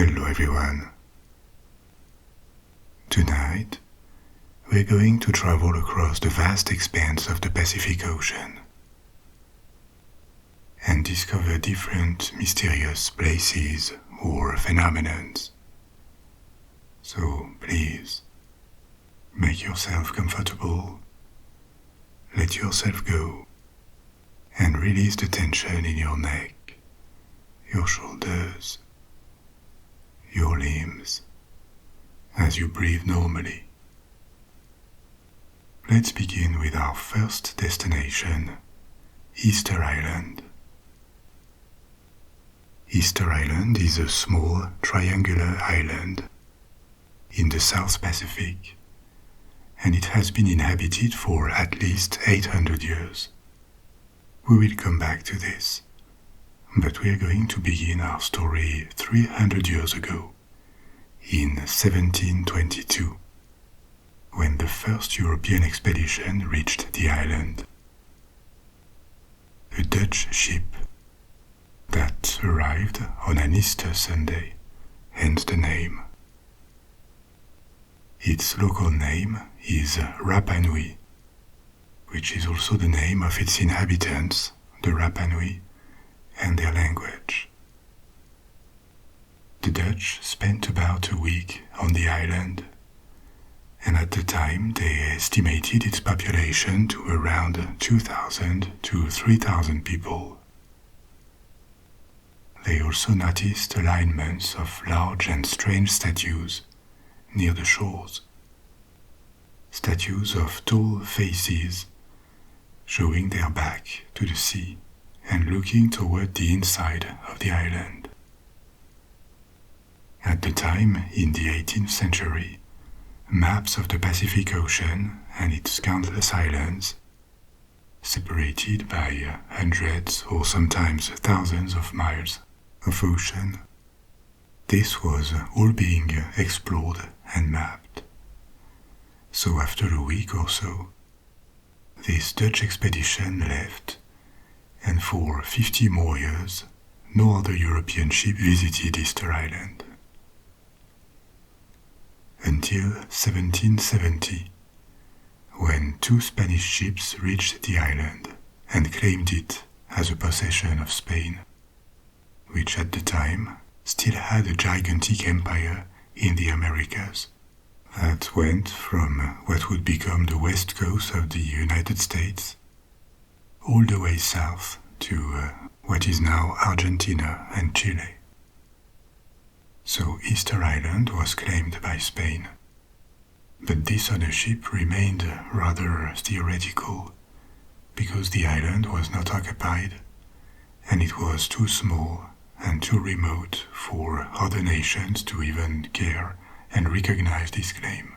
Hello everyone. Tonight, we're going to travel across the vast expanse of the Pacific Ocean and discover different mysterious places or phenomena. So please, make yourself comfortable, let yourself go, and release the tension in your neck, your shoulders, your limbs, as you breathe normally. Let's begin with our first destination, Easter Island. Easter Island is a small triangular island in the South Pacific, and it has been inhabited for at least 800 years. We will come back to this, but we are going to begin our story 300 years ago, in 1722, when the first European expedition reached the island. A Dutch ship that arrived on an Easter Sunday, hence the name. Its local name is Rapa Nui, which is also the name of its inhabitants, the Rapa Nui, and their language. The Dutch spent about a week on the island, and at the time they estimated its population to around 2,000 to 3,000 people. They also noticed alignments of large and strange statues near the shores. Statues of tall faces showing their back to the sea and looking toward the inside of the island. At the time, in the 18th century, maps of the Pacific Ocean and its countless islands, separated by hundreds or sometimes thousands of miles of ocean, this was all being explored and mapped. So after a week or so, this Dutch expedition left, and for 50 more years, no other European ship visited Easter Island. Until 1770, when two Spanish ships reached the island and claimed it as a possession of Spain, which at the time still had a gigantic empire in the Americas that went from what would become the west coast of the United States all the way south to what is now Argentina and Chile. So Easter Island was claimed by Spain, but this ownership remained rather theoretical because the island was not occupied and it was too small and too remote for other nations to even care and recognize this claim.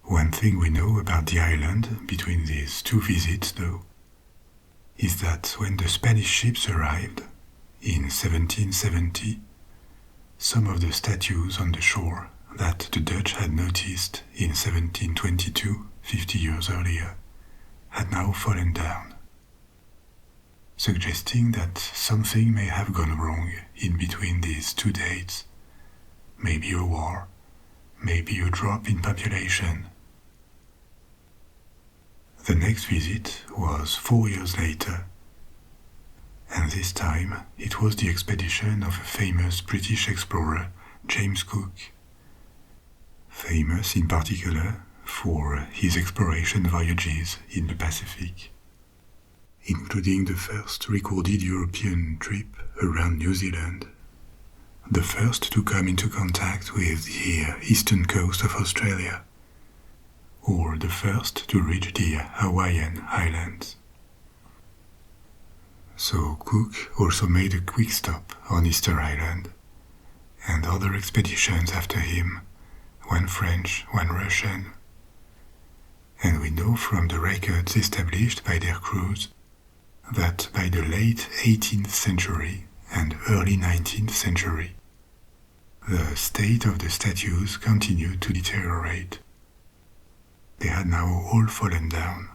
One thing we know about the island between these two visits, though, is that when the Spanish ships arrived in 1770, some of the statues on the shore that the Dutch had noticed in 1722, 50 years earlier, had now fallen down, suggesting that something may have gone wrong in between these two dates. Maybe a war, maybe a drop in population. The next visit was 4 years later, and this time it was the expedition of a famous British explorer, James Cook, famous in particular for his exploration voyages in the Pacific, including the first recorded European trip around New Zealand, the first to come into contact with the eastern coast of Australia, or the first to reach the Hawaiian Islands. So Cook also made a quick stop on Easter Island, and other expeditions after him, one French, one Russian. And we know from the records established by their crews that by the late 18th century and early 19th century, the state of the statues continued to deteriorate. They had now all fallen down.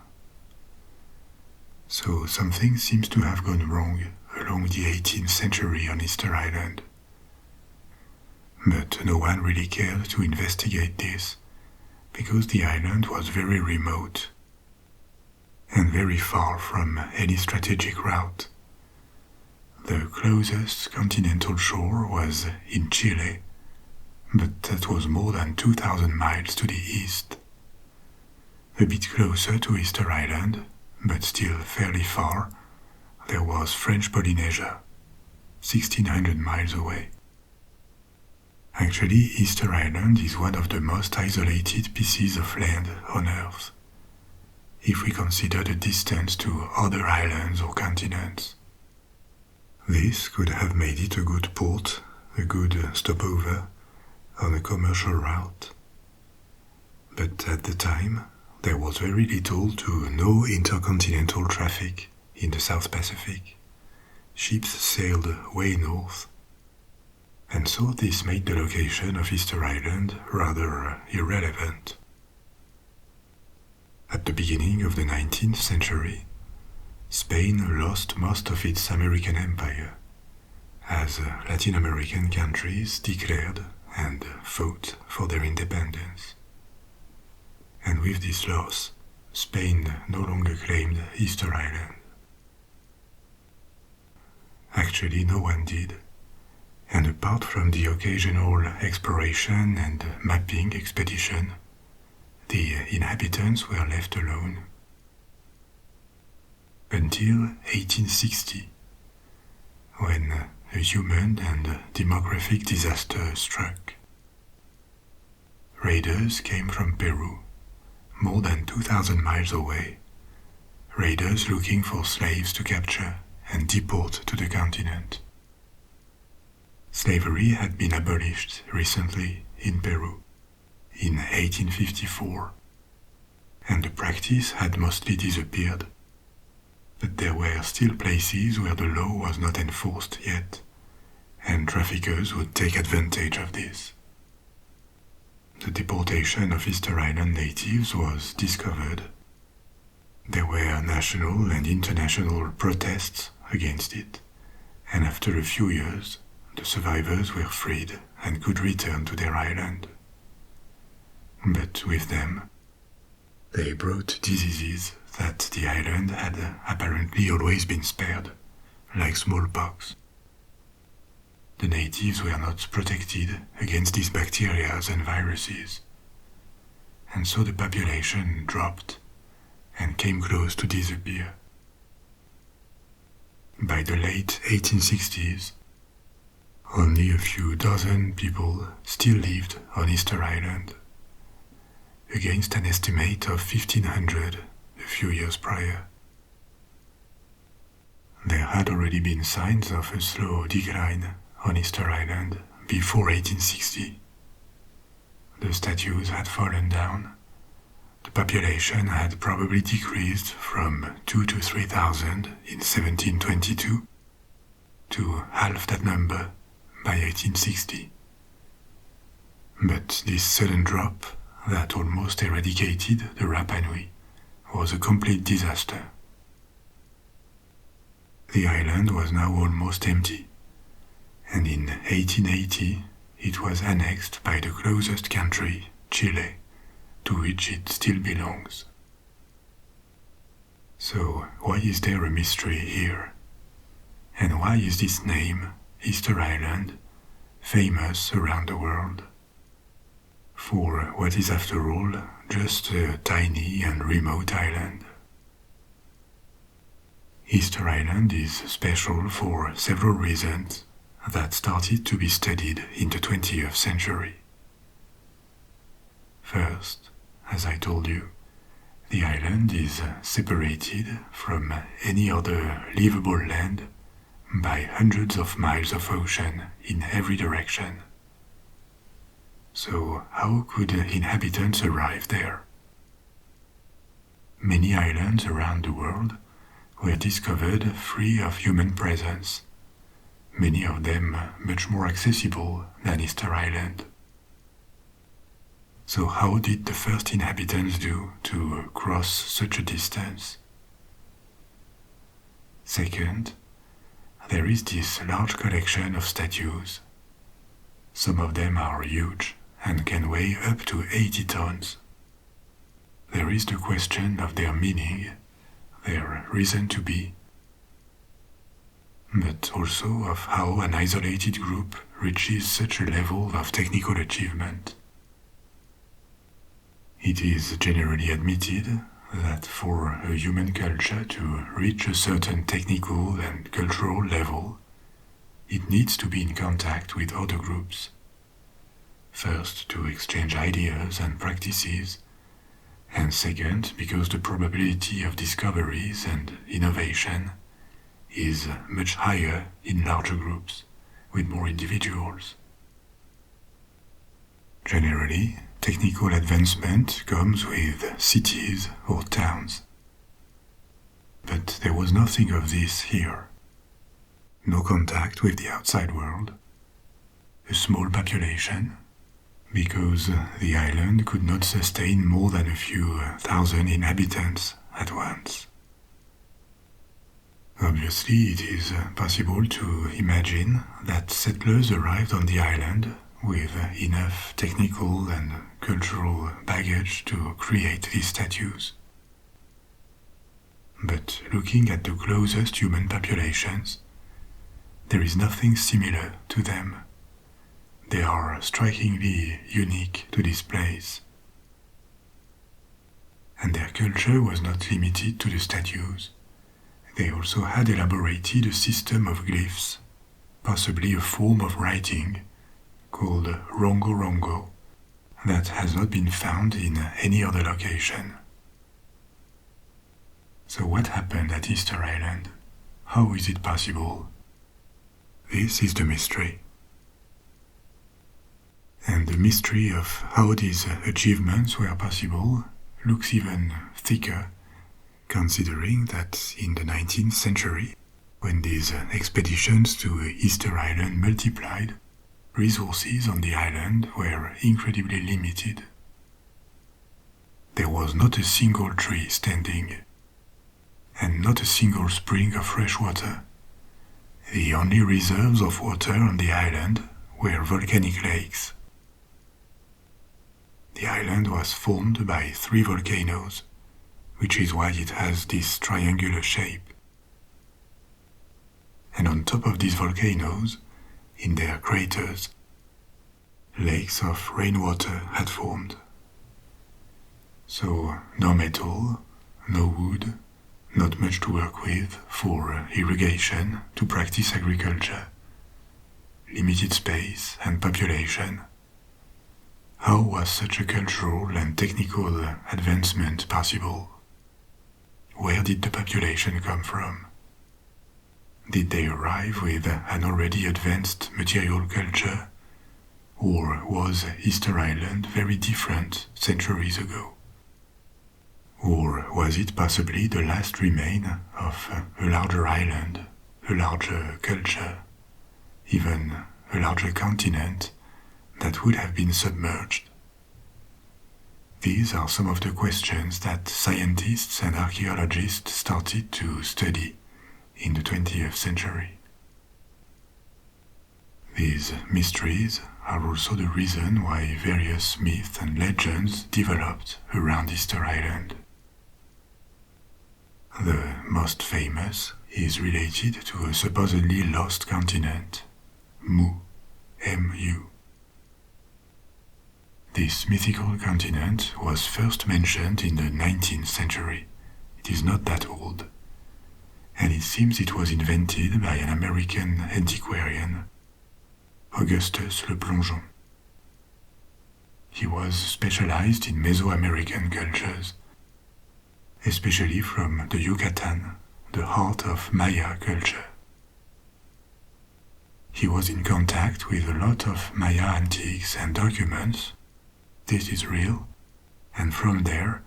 So something seems to have gone wrong along the 18th century on Easter Island, but no one really cared to investigate this because the island was very remote and very far from any strategic route. The closest continental shore was in Chile, but that was more than 2,000 miles to the east. A bit closer to Easter Island, but still fairly far, there was French Polynesia, 1,600 miles away. Actually, Easter Island is one of the most isolated pieces of land on Earth, if we consider the distance to other islands or continents. This could have made it a good port, a good stopover on a commercial route. But at the time, there was very little to no intercontinental traffic in the South Pacific. Ships sailed way north, and so this made the location of Easter Island rather irrelevant. At the beginning of the 19th century, Spain lost most of its American empire, as Latin American countries declared and fought for their independence. And with this loss, Spain no longer claimed Easter Island. Actually, no one did, and apart from the occasional exploration and mapping expedition, the inhabitants were left alone. Until 1860, when a human and demographic disaster struck. Raiders came from Peru, more than 2,000 miles away, raiders looking for slaves to capture and deport to the continent. Slavery had been abolished recently in Peru in 1854, and the practice had mostly disappeared, but there were still places where the law was not enforced yet, and traffickers would take advantage of this. The deportation of Easter Island natives was discovered. There were national and international protests against it, and after a few years, the survivors were freed and could return to their island. But with them, they brought diseases that the island had apparently always been spared, like smallpox. The natives were not protected against these bacteria and viruses, and so the population dropped and came close to disappear. By the late 1860s, only a few dozen people still lived on Easter Island, against an estimate of 1,500 a few years prior. There had already been signs of a slow decline on Easter Island before 1860. The statues had fallen down. The population had probably decreased from 2,000 to 3,000 in 1722 to half that number by 1860. But this sudden drop that almost eradicated the Rapa Nui was a complete disaster. The island was now almost empty, and in 1880 it was annexed by the closest country, Chile, to which it still belongs. So why is there a mystery here? And why is this name, Easter Island, famous around the world? For what is after all just a tiny and remote island. Easter Island is special for several reasons that started to be studied in the 20th century. First, as I told you, the island is separated from any other livable land by hundreds of miles of ocean in every direction. So how could inhabitants arrive there? Many islands around the world were discovered free of human presence, many of them much more accessible than Easter Island. So how did the first inhabitants do to cross such a distance? Second, there is this large collection of statues. Some of them are huge and can weigh up to 80 tons. There is the question of their meaning, their reason to be, but also of how an isolated group reaches such a level of technical achievement. It is generally admitted that for a human culture to reach a certain technical and cultural level, it needs to be in contact with other groups. First, to exchange ideas and practices, and second, because the probability of discoveries and innovation is much higher in larger groups, with more individuals. Generally, technical advancement comes with cities or towns. But there was nothing of this here. No contact with the outside world, a small population, because the island could not sustain more than a few thousand inhabitants at once. Obviously, it is possible to imagine that settlers arrived on the island with enough technical and cultural baggage to create these statues. But looking at the closest human populations, there is nothing similar to them. They are strikingly unique to this place. And their culture was not limited to the statues. They also had elaborated a system of glyphs, possibly a form of writing called rongo rongo, that has not been found in any other location. So what happened at Easter Island? How is it possible? This is the mystery. And the mystery of how these achievements were possible looks even thicker, considering that in the 19th century, when these expeditions to Easter Island multiplied, resources on the island were incredibly limited. There was not a single tree standing, and not a single spring of fresh water. The only reserves of water on the island were volcanic lakes. The island was formed by 3 volcanoes, which is why it has this triangular shape. And on top of these volcanoes, in their craters, lakes of rainwater had formed. So no metal, no wood, not much to work with for irrigation to practice agriculture, limited space and population. How was such a cultural and technical advancement possible? Where did the population come from? Did they arrive with an already advanced material culture? Or was Easter Island very different centuries ago? Or was it possibly the last remain of a larger island, a larger culture, even a larger continent that would have been submerged? These are some of the questions that scientists and archaeologists started to study in the 20th century. These mysteries are also the reason why various myths and legends developed around Easter Island. The most famous is related to a supposedly lost continent, Mu, M-U. This mythical continent was first mentioned in the 19th century. It is not that old. And it seems it was invented by an American antiquarian, Augustus Le Plongeon. He was specialized in Mesoamerican cultures, especially from the Yucatan, the heart of Maya culture. He was in contact with a lot of Maya antiques and documents. This is real, and from there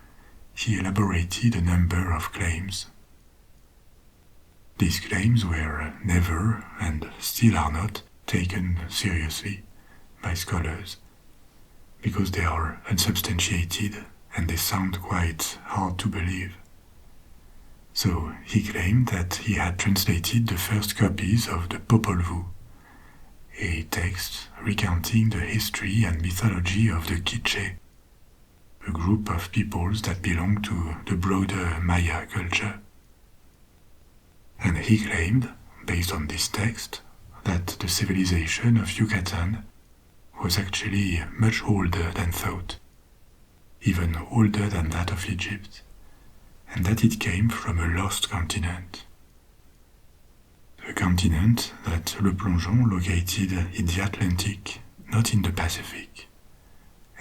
he elaborated a number of claims. These claims were never, and still are not, taken seriously by scholars, because they are unsubstantiated and they sound quite hard to believe. So he claimed that he had translated the first copies of the Popol Vuh. a text recounting the history and mythology of the Quiche, a group of peoples that belong to the broader Maya culture. And he claimed, based on this text, that the civilization of Yucatan was actually much older than thought, even older than that of Egypt, and that it came from a lost continent. A continent that Le Plongeon located in the Atlantic, not in the Pacific.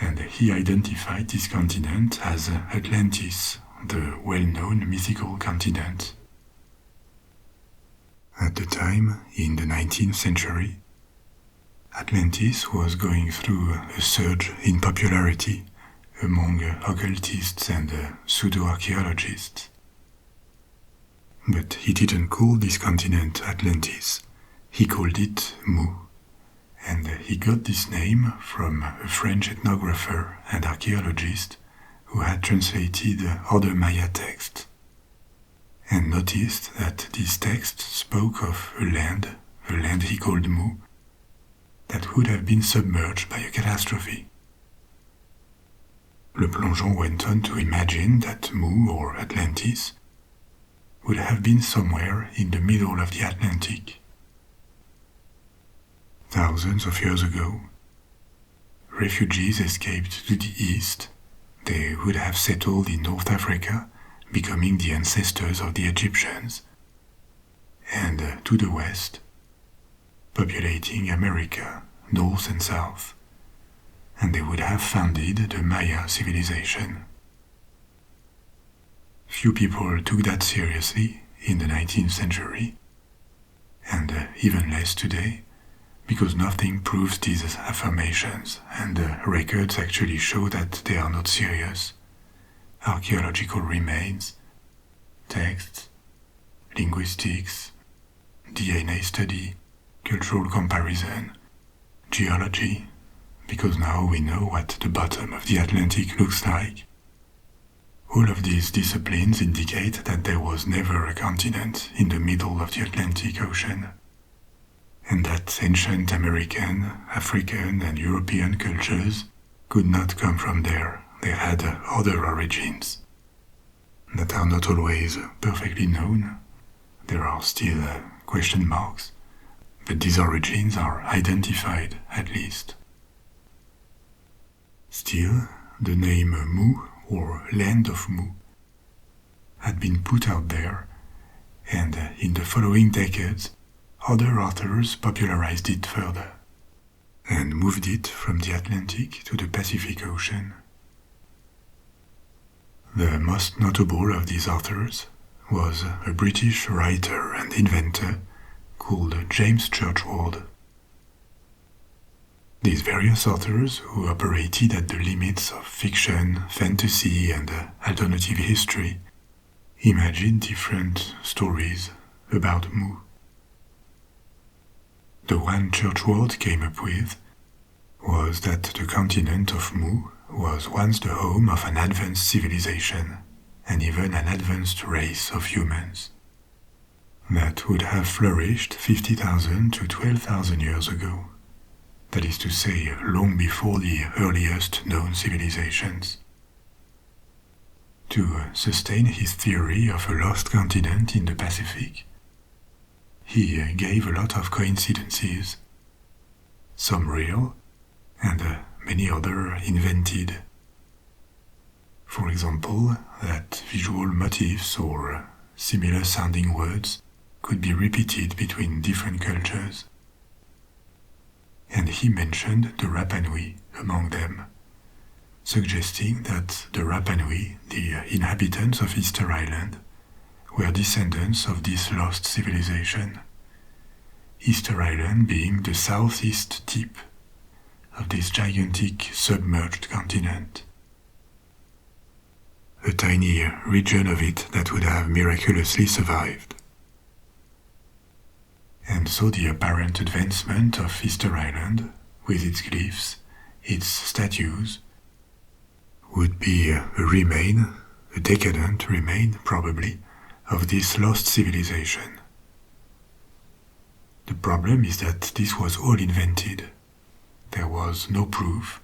And he identified this continent as Atlantis, the well-known mythical continent. At the time, in the 19th century, Atlantis was going through a surge in popularity among occultists and pseudo-archaeologists. But he didn't call this continent Atlantis, he called it Mu, and he got this name from a French ethnographer and archaeologist who had translated other Maya texts, and noticed that this text spoke of a land he called Mu, that would have been submerged by a catastrophe. Le Plongeon went on to imagine that Mu, or Atlantis, would have been somewhere in the middle of the Atlantic. Thousands of years ago, refugees escaped to the east. They would have settled in North Africa, becoming the ancestors of the Egyptians, and to the west, populating America, north and south, and they would have founded the Maya civilization. Few people took that seriously in the 19th century, and even less today, because nothing proves these affirmations, and records actually show that they are not serious. Archaeological remains, texts, linguistics, DNA study, cultural comparison, geology, because now we know what the bottom of the Atlantic looks like. All of these disciplines indicate that there was never a continent in the middle of the Atlantic Ocean, and that ancient American, African, and European cultures could not come from there. They had other origins that are not always perfectly known. There are still question marks, but these origins are identified at least. Still, the name Mu, or Land of Mu, had been put out there, and in the following decades, other authors popularized it further, and moved it from the Atlantic to the Pacific Ocean. The most notable of these authors was a British writer and inventor called James Churchward. These various authors, who operated at the limits of fiction, fantasy, and alternative history, imagined different stories about Mu. The one Churchward came up with was that the continent of Mu was once the home of an advanced civilization, and even an advanced race of humans, that would have flourished 50,000 to 12,000 years ago. That is to say, long before the earliest known civilizations. To sustain his theory of a lost continent in the Pacific, he gave a lot of coincidences, some real, and many other invented. For example, that visual motifs or similar sounding words could be repeated between different cultures. And he mentioned the Rapa Nui among them, suggesting that the Rapa Nui, the inhabitants of Easter Island, were descendants of this lost civilization, Easter Island being the southeast tip of this gigantic submerged continent. A tiny region of it that would have miraculously survived. And so the apparent advancement of Easter Island, with its glyphs, its statues, would be a decadent remain probably, of this lost civilization. The problem is that this was all invented. There was no proof,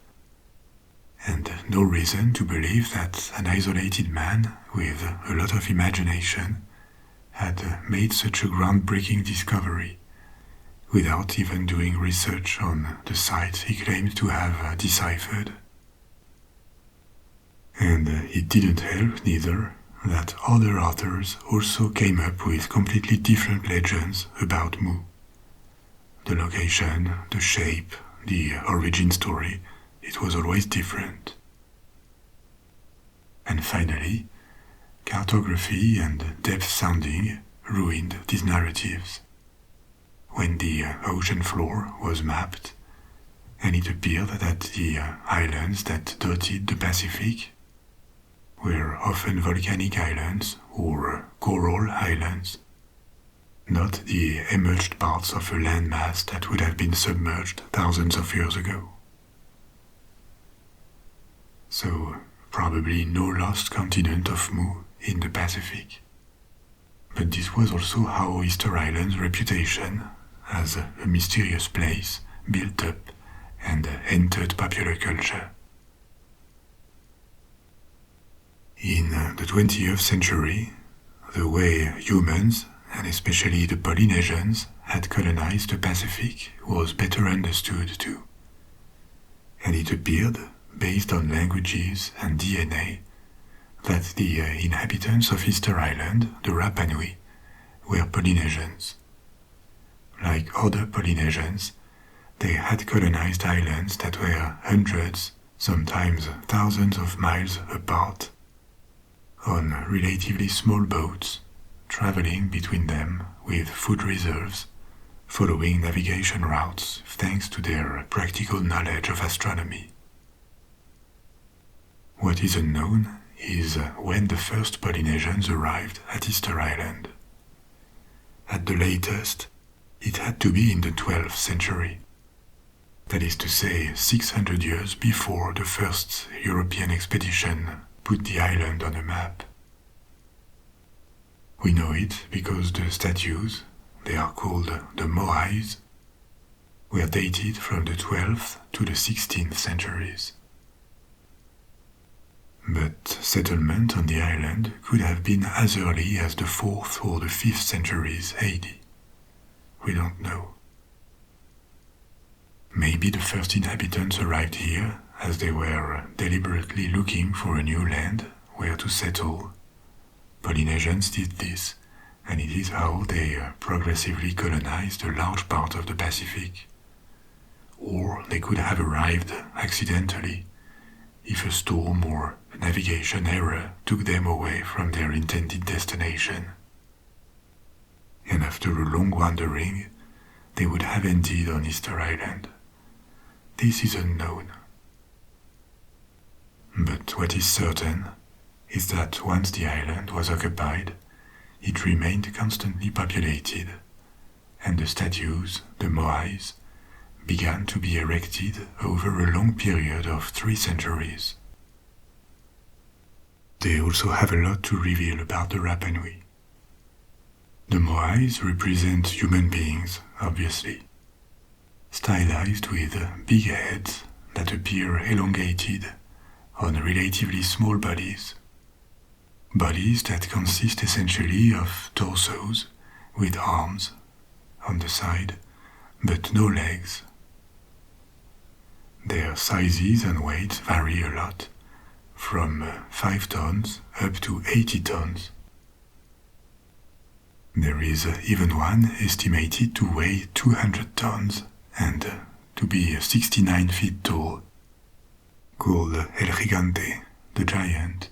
and no reason to believe that an isolated man with a lot of imagination had made such a groundbreaking discovery without even doing research on the sites he claimed to have deciphered. And it didn't help neither that other authors also came up with completely different legends about Mu. The location, the shape, the origin story, it was always different. And finally, cartography and depth sounding ruined these narratives. When the ocean floor was mapped, and it appeared that the islands that dotted the Pacific were often volcanic islands or coral islands, not the emerged parts of a landmass that would have been submerged thousands of years ago. So, probably no lost continent of Mu in the Pacific. But this was also how Easter Island's reputation as a mysterious place built up and entered popular culture. In the 20th century, the way humans, and especially the Polynesians, had colonized the Pacific was better understood too. And it appeared, based on languages and DNA, that the inhabitants of Easter Island, the Rapa Nui, were Polynesians. Like other Polynesians, they had colonized islands that were hundreds, sometimes thousands of miles apart, on relatively small boats, traveling between them with food reserves, following navigation routes thanks to their practical knowledge of astronomy. What is unknown is when the first Polynesians arrived at Easter Island. At the latest, it had to be in the 12th century. That is to say, 600 years before the first European expedition put the island on a map. We know it because the statues, they are called the moais, were dated from the 12th to the 16th centuries. But settlement on the island could have been as early as the 4th or the 5th centuries AD. We don't know. Maybe the first inhabitants arrived here as they were deliberately looking for a new land where to settle. Polynesians did this, and it is how they progressively colonized a large part of the Pacific. Or they could have arrived accidentally, if a storm or navigation error took them away from their intended destination. And after a long wandering, they would have ended on Easter Island. This is unknown. But what is certain is that once the island was occupied, it remained constantly populated, and the statues, the moais, began to be erected over a long period of 3 centuries. They also have a lot to reveal about the Rapa Nui. The moais represent human beings, obviously, stylized with big heads that appear elongated on relatively small bodies. Bodies that consist essentially of torsos with arms on the side, but no legs. Their sizes and weights vary a lot, from 5 tons up to 80 tons. There is even one estimated to weigh 200 tons and to be 69 feet tall, called El Gigante, the giant.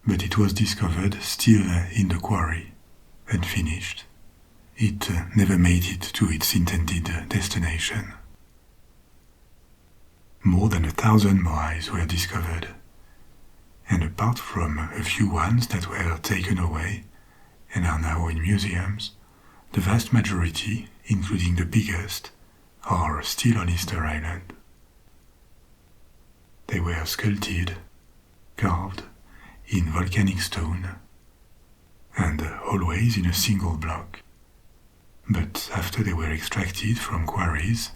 But it was discovered still in the quarry, unfinished. It never made it to its intended destination. More than 1,000 moais were discovered, and apart from a few ones that were taken away and are now in museums, the vast majority, including the biggest, are still on Easter Island. They were sculpted, carved in volcanic stone, and always in a single block. but after they were extracted from quarries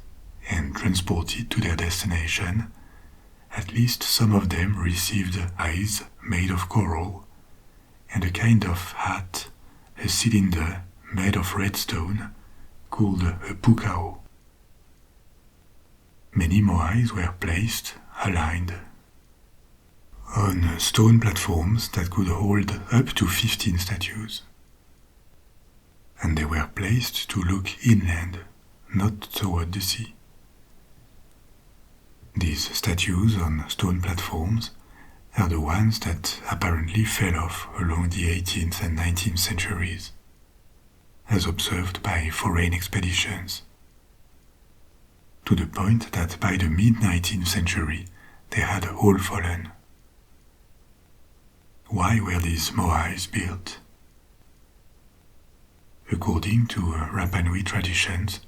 and transported to their destination, at least some of them received eyes made of coral and a kind of hat, a cylinder made of redstone called a pukao. Many moais were placed, aligned, on stone platforms that could hold up to 15 statues. And they were placed to look inland, not toward the sea. These statues on stone platforms are the ones that apparently fell off along the 18th and 19th centuries, as observed by foreign expeditions, to the point that by the mid-19th century they had all fallen. Why were these moais built? According to Rapa Nui traditions,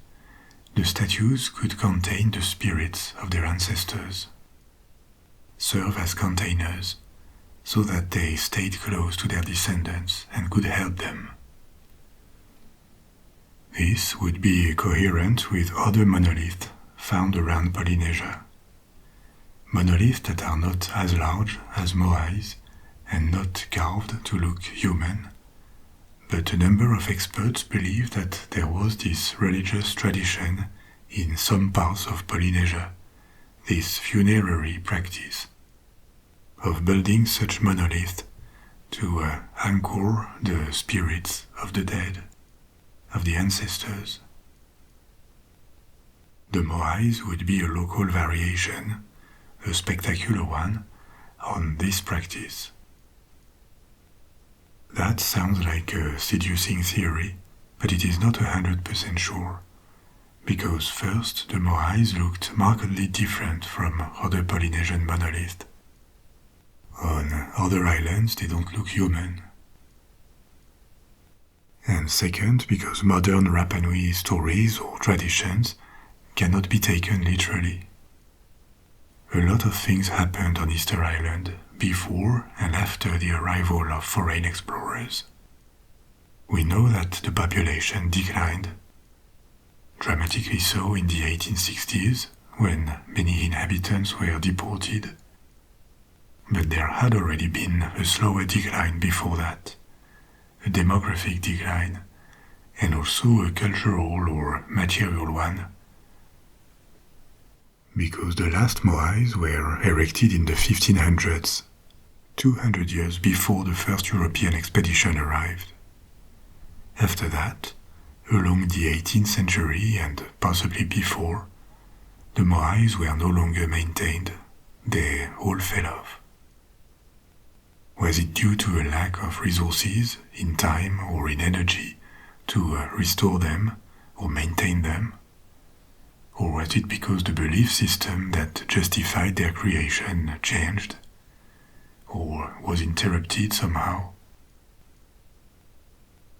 the statues could contain the spirits of their ancestors, serve as containers, so that they stayed close to their descendants and could help them. This would be coherent with other monoliths found around Polynesia. Monoliths that are not as large as moais and not carved to look human, but a number of experts believe that there was this religious tradition in some parts of Polynesia, this funerary practice of building such monoliths to anchor the spirits of the dead, of the ancestors. The moais would be a local variation, a spectacular one, on this practice. That sounds like a seducing theory, but it is not 100% sure, because first the moais looked markedly different from other Polynesian monoliths. On other islands they don't look human. And second, because modern Rapa Nui stories or traditions cannot be taken literally. A lot of things happened on Easter Island before and after the arrival of foreign explorers. We know that the population declined, dramatically so in the 1860s, when many inhabitants were deported. But there had already been a slower decline before that, a demographic decline, and also a cultural or material one. Because the last moais were erected in the 1500s, 200 years before the first European expedition arrived. After that, along the 18th century and possibly before, the moais were no longer maintained, they all fell off. Was it due to a lack of resources, in time or in energy, to restore them or maintain them? Or was it because the belief system that justified their creation changed? Or was interrupted somehow?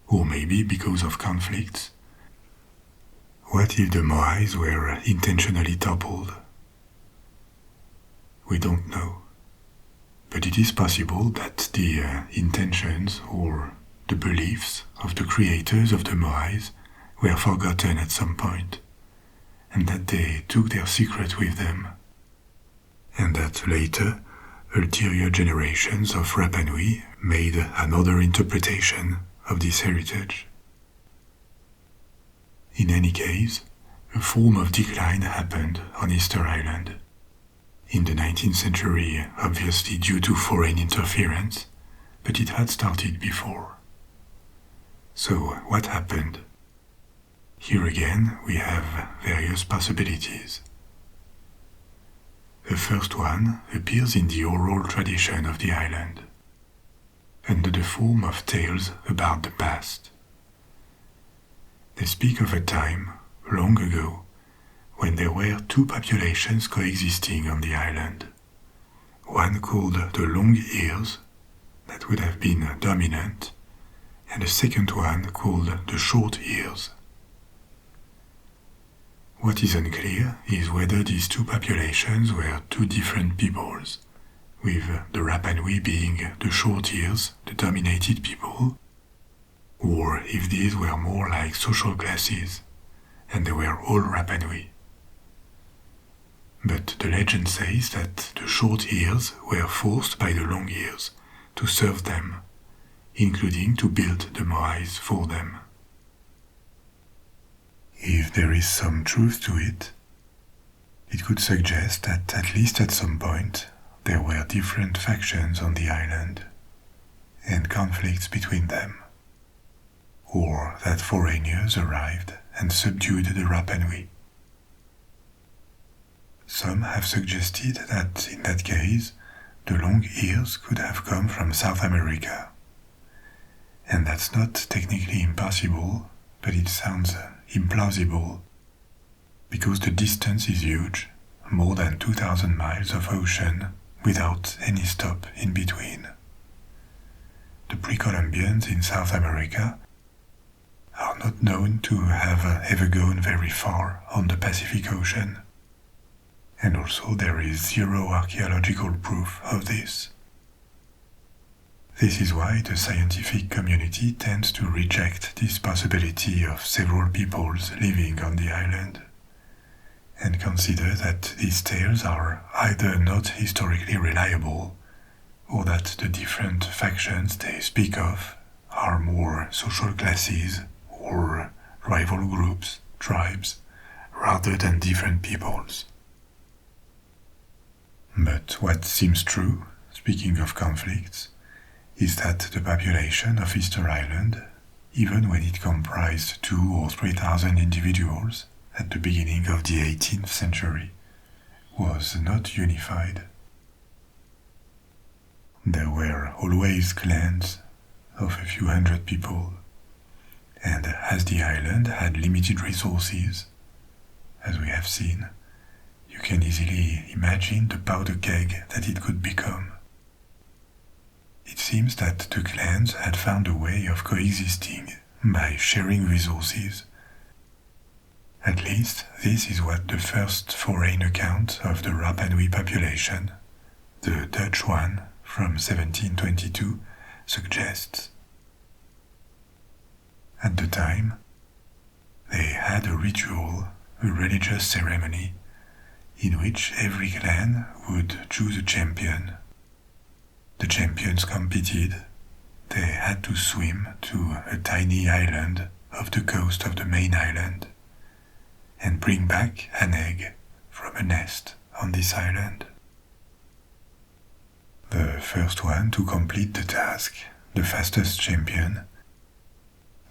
Or maybe because of conflicts? What if the moais were intentionally toppled? We don't know. But it is possible that the intentions or the beliefs of the creators of the moais were forgotten at some point, and that they took their secret with them, and that later ulterior generations of Rapa Nui made another interpretation of this heritage. In any case, a form of decline happened on Easter Island. In the 19th century, obviously due to foreign interference, but it had started before. So, what happened? Here again, we have various possibilities. The first one appears in the oral tradition of the island, under the form of tales about the past. They speak of a time, long ago, when there were two populations coexisting on the island. One called the Long Ears, that would have been dominant, and a second one called the Short Ears. What is unclear is whether these two populations were two different peoples, with the Rapa Nui being the Short Ears, the dominated people, or if these were more like social classes, and they were all Rapa Nui. But the legend says that the short ears were forced by the long ears to serve them, including to build the moais for them. If there is some truth to it, it could suggest that at least at some point there were different factions on the island and conflicts between them, or that foreigners arrived and subdued the Rapa Nui. Some have suggested that in that case the long ears could have come from South America, and that's not technically impossible, but it sounds implausible, because the distance is huge, more than 2,000 miles of ocean without any stop in between. The pre-Columbians in South America are not known to have ever gone very far on the Pacific Ocean, and also there is zero archaeological proof of this. This is why the scientific community tends to reject this possibility of several peoples living on the island, and consider that these tales are either not historically reliable, or that the different factions they speak of are more social classes or rival groups, tribes, rather than different peoples. But what seems true, speaking of conflicts, is that the population of Easter Island, even when it comprised 2,000 or 3,000 individuals at the beginning of the 18th century, was not unified. There were always clans of a few hundred people, and as the island had limited resources, as we have seen, you can easily imagine the powder keg that it could become. It seems that the clans had found a way of coexisting by sharing resources. At least this is what the first foreign account of the Rapa Nui population, the Dutch one from 1722, suggests. At the time, they had a ritual, a religious ceremony, in which every clan would choose a champion. The champions competed. They had to swim to a tiny island off the coast of the main island and bring back an egg from a nest on this island. The first one to complete the task, the fastest champion,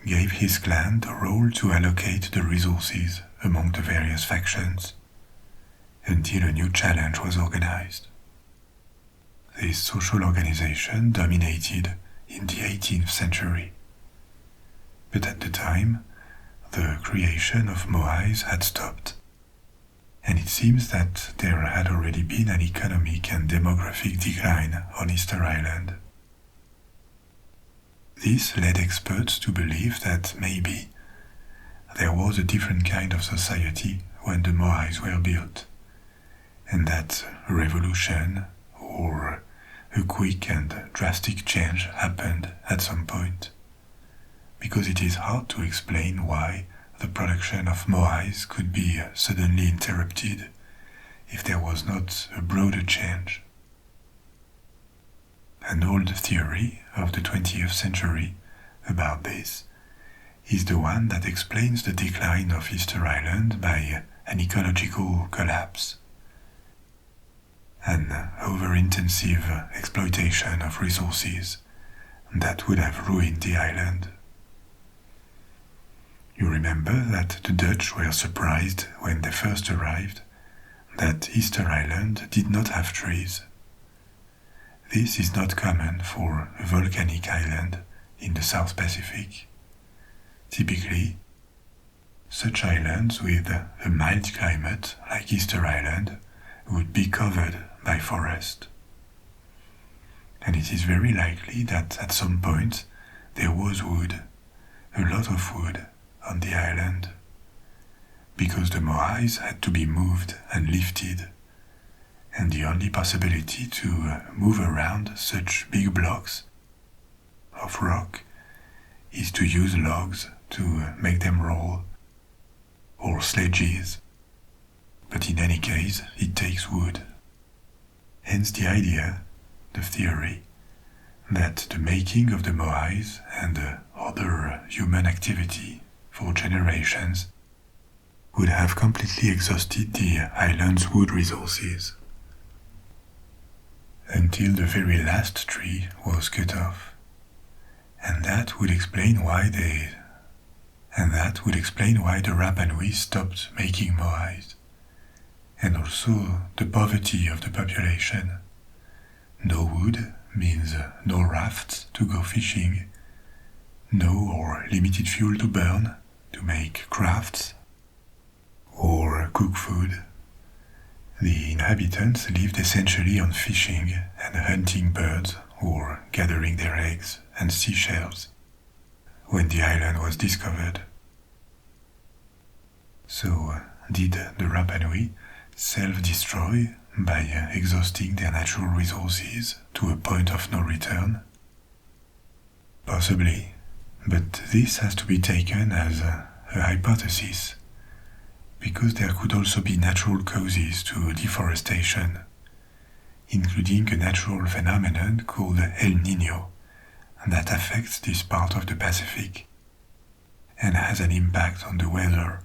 gave his clan the role to allocate the resources among the various factions, until a new challenge was organized. This social organization dominated in the 18th century, but at the time, the creation of moais had stopped, and it seems that there had already been an economic and demographic decline on Easter Island. This led experts to believe that maybe there was a different kind of society when the moais were built, and that a revolution or a quick and drastic change happened at some point, because it is hard to explain why the production of moais could be suddenly interrupted if there was not a broader change. An old theory of the 20th century about this is the one that explains the decline of Easter Island by an ecological collapse, an over-intensive exploitation of resources that would have ruined the island. You remember that the Dutch were surprised when they first arrived that Easter Island did not have trees. This is not common for a volcanic island in the South Pacific. Typically, such islands with a mild climate like Easter Island would be covered by forest. And it is very likely that at some point there was wood, a lot of wood, on the island, because the moais had to be moved and lifted, and the only possibility to move around such big blocks of rock is to use logs to make them roll, or sledges, but in any case it takes wood. Hence the idea, the theory, that the making of the moais and other human activity for generations would have completely exhausted the island's wood resources, until the very last tree was cut off, and that would explain why the Rapa Nui stopped making moais, and also the poverty of the population. No wood means no rafts to go fishing, no or limited fuel to burn to make crafts or cook food. The inhabitants lived essentially on fishing and hunting birds or gathering their eggs and seashells when the island was discovered. So, did the Rapa Nui self-destroy by exhausting their natural resources to a point of no return? Possibly, but this has to be taken as a hypothesis, because there could also be natural causes to deforestation, including a natural phenomenon called El Niño that affects this part of the Pacific and has an impact on the weather,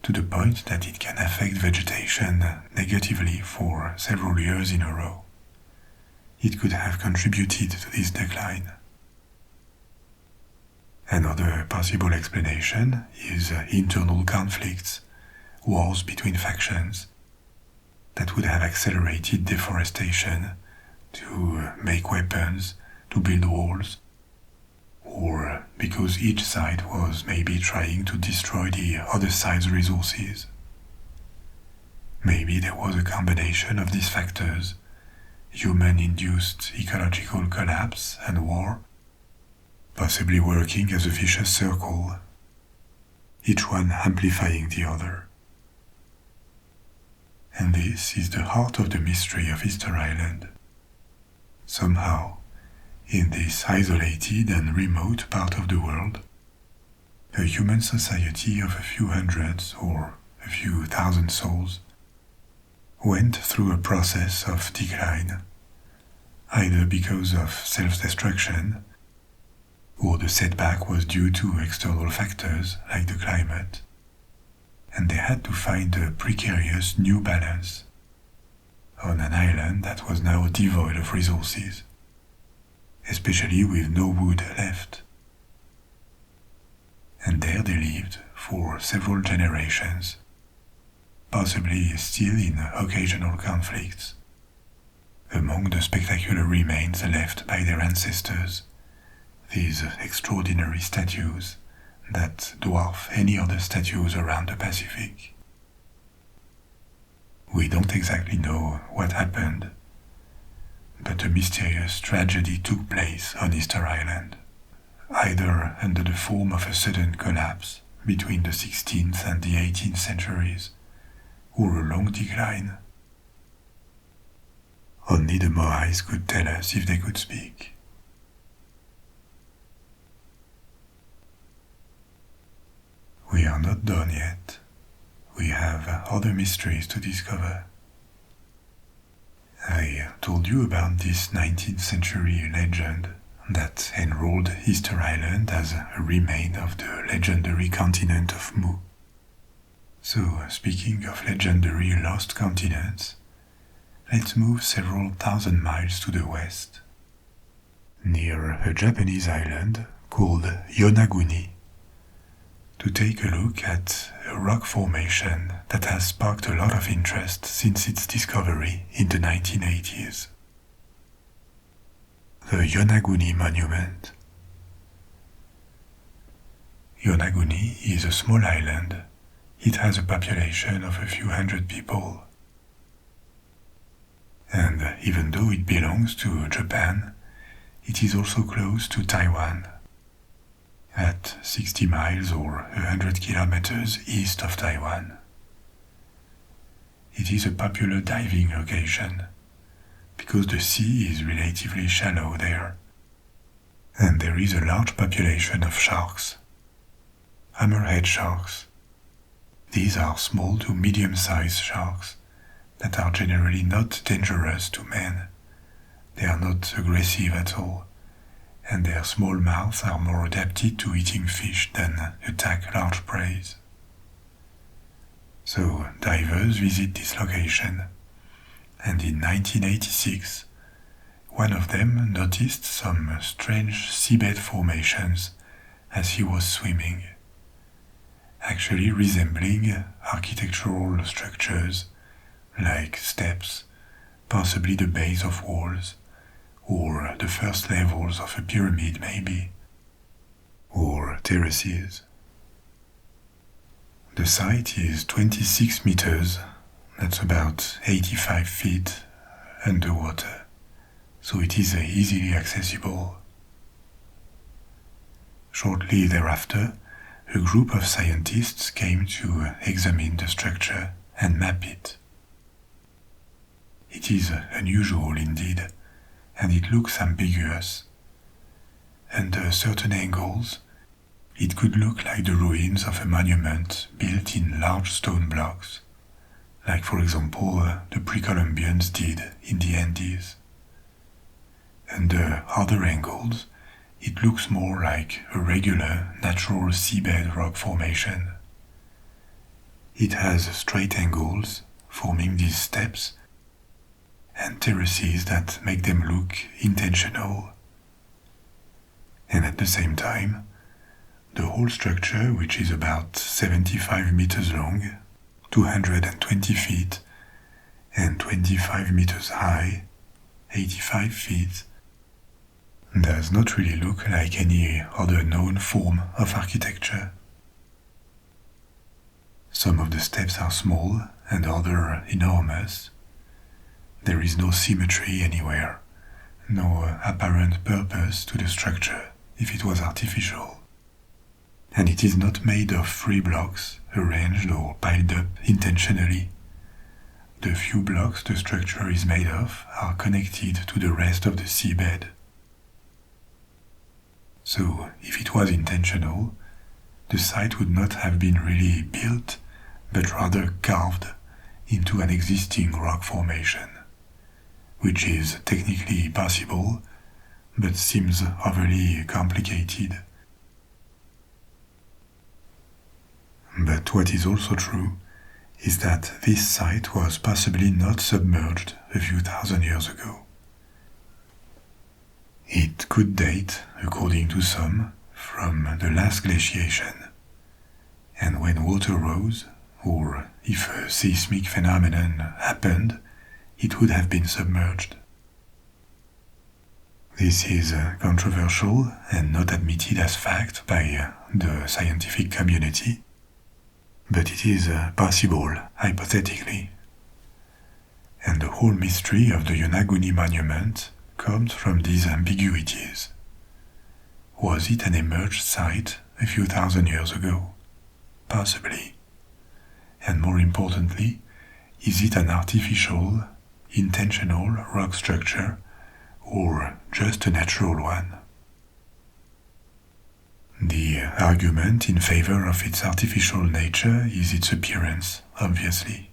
to the point that it can affect vegetation negatively for several years in a row. It could have contributed to this decline. Another possible explanation is internal conflicts, wars between factions, that would have accelerated deforestation to make weapons, to build walls, or because each side was maybe trying to destroy the other side's resources. Maybe there was a combination of these factors, human-induced ecological collapse and war, possibly working as a vicious circle, each one amplifying the other. And this is the heart of the mystery of Easter Island. Somehow, in this isolated and remote part of the world, a human society of a few hundreds or a few thousand souls went through a process of decline, either because of self-destruction, or the setback was due to external factors like the climate, and they had to find a precarious new balance on an island that was now devoid of resources, especially with no wood left. And there they lived for several generations, possibly still in occasional conflicts, among the spectacular remains left by their ancestors, these extraordinary statues that dwarf any other statues around the Pacific. We don't exactly know what happened, but a mysterious tragedy took place on Easter Island, either under the form of a sudden collapse between the 16th and the 18th centuries, or a long decline. Only the moais could tell us if they could speak. We are not done yet. We have other mysteries to discover. I told you about this 19th century legend that enrolled Easter Island as a remain of the legendary continent of Mu. So, speaking of legendary lost continents, let's move several thousand miles to the west, near a Japanese island called Yonaguni, to take a look at a rock formation that has sparked a lot of interest since its discovery in the 1980s. The Yonaguni Monument. Yonaguni is a small island. It has a population of a few hundred people. And even though it belongs to Japan, it is also close to Taiwan, at 60 miles or 100 kilometers east of Taiwan. It is a popular diving location, because the sea is relatively shallow there, And there is a large population of sharks, hammerhead sharks. These are small to medium-sized sharks that are generally not dangerous to men. They are not aggressive at all, and their small mouths are more adapted to eating fish than attack large prey. So divers visit this location, and in 1986, one of them noticed some strange seabed formations as he was swimming, actually resembling architectural structures like steps, possibly the base of walls, or the first levels of a pyramid maybe, or terraces. The site is 26 meters, that's about 85 feet underwater, so it is easily accessible. Shortly thereafter, a group of scientists came to examine the structure and map it. It is unusual indeed, and it looks ambiguous. Under certain angles, it could look like the ruins of a monument built in large stone blocks, like for example the pre-Columbians did in the Andes. Under other angles, it looks more like a regular natural seabed rock formation. It has straight angles forming these steps and terraces that make them look intentional. And at the same time, the whole structure, which is about 75 meters long, 220 feet, and 25 meters high, 85 feet, does not really look like any other known form of architecture. Some of the steps are small and others enormous. There is no symmetry anywhere, no apparent purpose to the structure if it was artificial. And it is not made of free blocks arranged or piled up intentionally. The few blocks the structure is made of are connected to the rest of the seabed. So, if it was intentional, the site would not have been really built, but rather carved into an existing rock formation, which is technically possible, but seems overly complicated. But what is also true is that this site was possibly not submerged a few thousand years ago. It could date, according to some, from the last glaciation, and when water rose, or if a seismic phenomenon happened, it would have been submerged. This is controversial and not admitted as fact by the scientific community, but it is possible, hypothetically. And the whole mystery of the Yonaguni Monument comes from these ambiguities. Was it an emerged site a few thousand years ago? Possibly. And more importantly, is it an artificial, intentional rock structure or just a natural one? The argument in favor of its artificial nature is its appearance, obviously.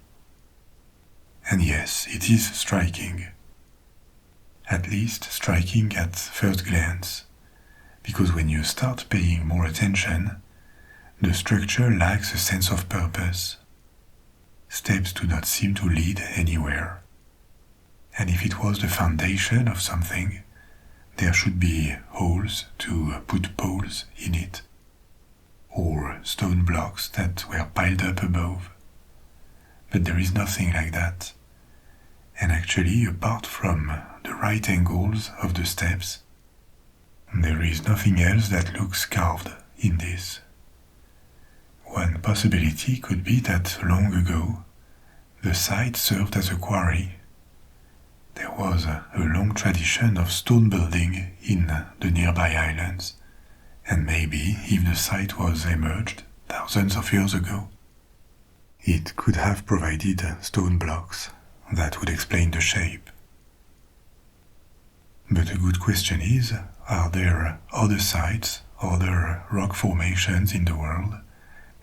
And yes, it is striking. At least striking at first glance, because when you start paying more attention, the structure lacks a sense of purpose. Steps do not seem to lead anywhere. And if it was the foundation of something, there should be holes to put poles in it, or stone blocks that were piled up above. But there is nothing like that. And actually, apart from the right angles of the steps, there is nothing else that looks carved in this. One possibility could be that long ago, the site served as a quarry. There was a long tradition of stone building in the nearby islands, and maybe if the site was emerged thousands of years ago, it could have provided stone blocks that would explain the shape. But a good question is, are there other sites, other rock formations in the world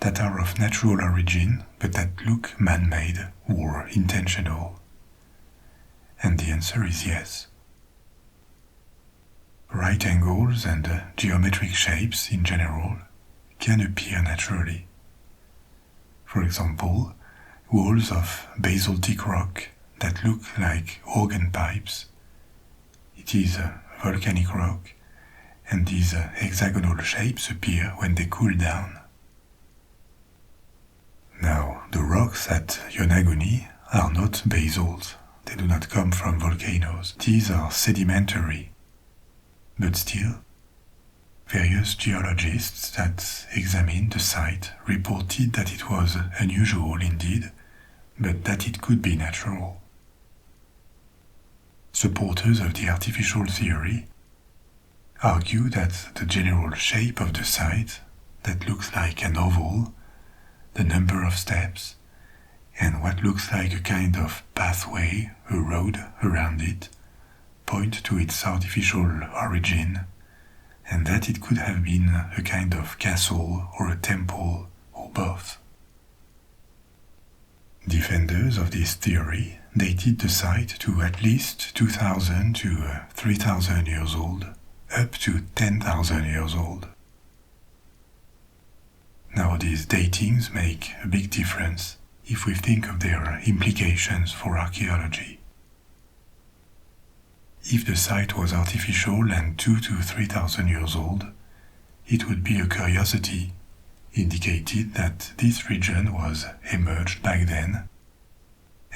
that are of natural origin but that look man-made or intentional? And the answer is yes. Right angles and geometric shapes in general can appear naturally. For example, walls of basaltic rock that look like organ pipes. It is a volcanic rock, and these hexagonal shapes appear when they cool down. Now, the rocks at Yonaguni are not basalt. They do not come from volcanoes. These are sedimentary. But still, various geologists that examined the site reported that it was unusual indeed, but that it could be natural. Supporters of the artificial theory argue that the general shape of the site, that looks like an oval, the number of steps, and what looks like a kind of pathway, a road around it, point to its artificial origin, and that it could have been a kind of castle or a temple or both. Defenders of this theory dated the site to at least 2,000 to 3,000 years old, up to 10,000 years old. Now these datings make a big difference if we think of their implications for archaeology. If the site was artificial and 2,000 to 3,000 years old, it would be a curiosity, indicated that this region was emerged back then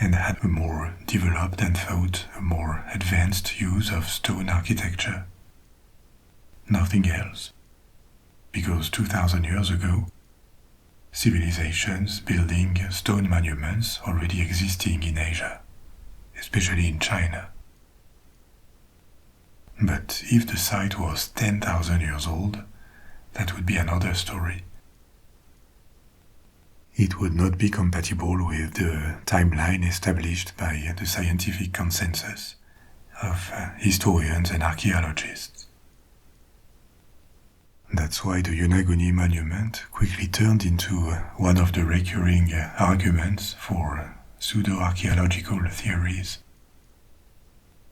and had a more developed and thought a more advanced use of stone architecture. Nothing else, because 2,000 years ago, civilizations building stone monuments already existing in Asia, especially in China. But if the site was 10,000 years old, that would be another story. It would not be compatible with the timeline established by the scientific consensus of historians and archaeologists. That's why the Yonaguni Monument quickly turned into one of the recurring arguments for pseudo-archaeological theories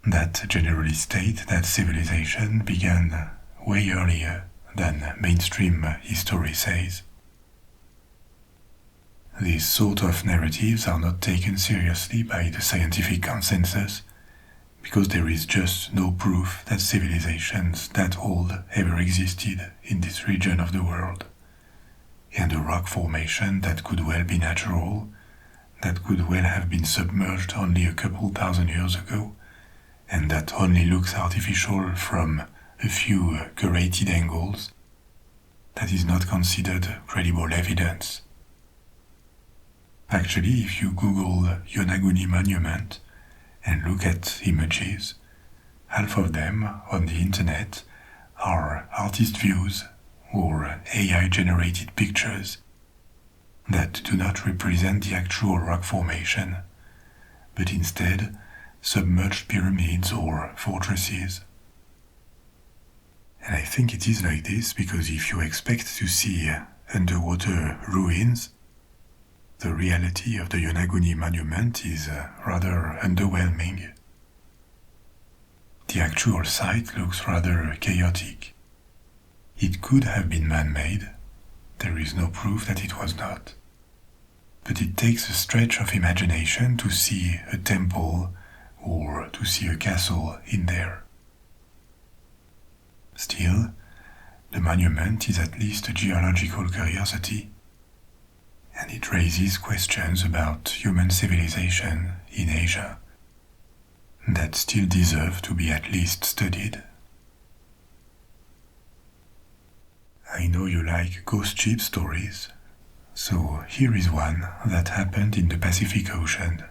that generally state that civilization began way earlier than mainstream history says. These sort of narratives are not taken seriously by the scientific consensus because there is just no proof that civilizations that old ever existed in this region of the world, and a rock formation that could well be natural, that could well have been submerged only a couple thousand years ago, and that only looks artificial from a few curated angles, that is not considered credible evidence. Actually, if you Google Yonaguni Monument and look at images, half of them on the internet are artist views or AI-generated pictures that do not represent the actual rock formation, but instead submerged pyramids or fortresses. And I think it is like this because if you expect to see underwater ruins, the reality of the Yonaguni Monument is rather underwhelming. The actual site looks rather chaotic. It could have been man-made. There is no proof that it was not. But it takes a stretch of imagination to see a temple or to see a castle in there. Still, the monument is at least a geological curiosity, and it raises questions about human civilization in Asia that still deserve to be at least studied. I know you like ghost ship stories, so here is one that happened in the Pacific Ocean.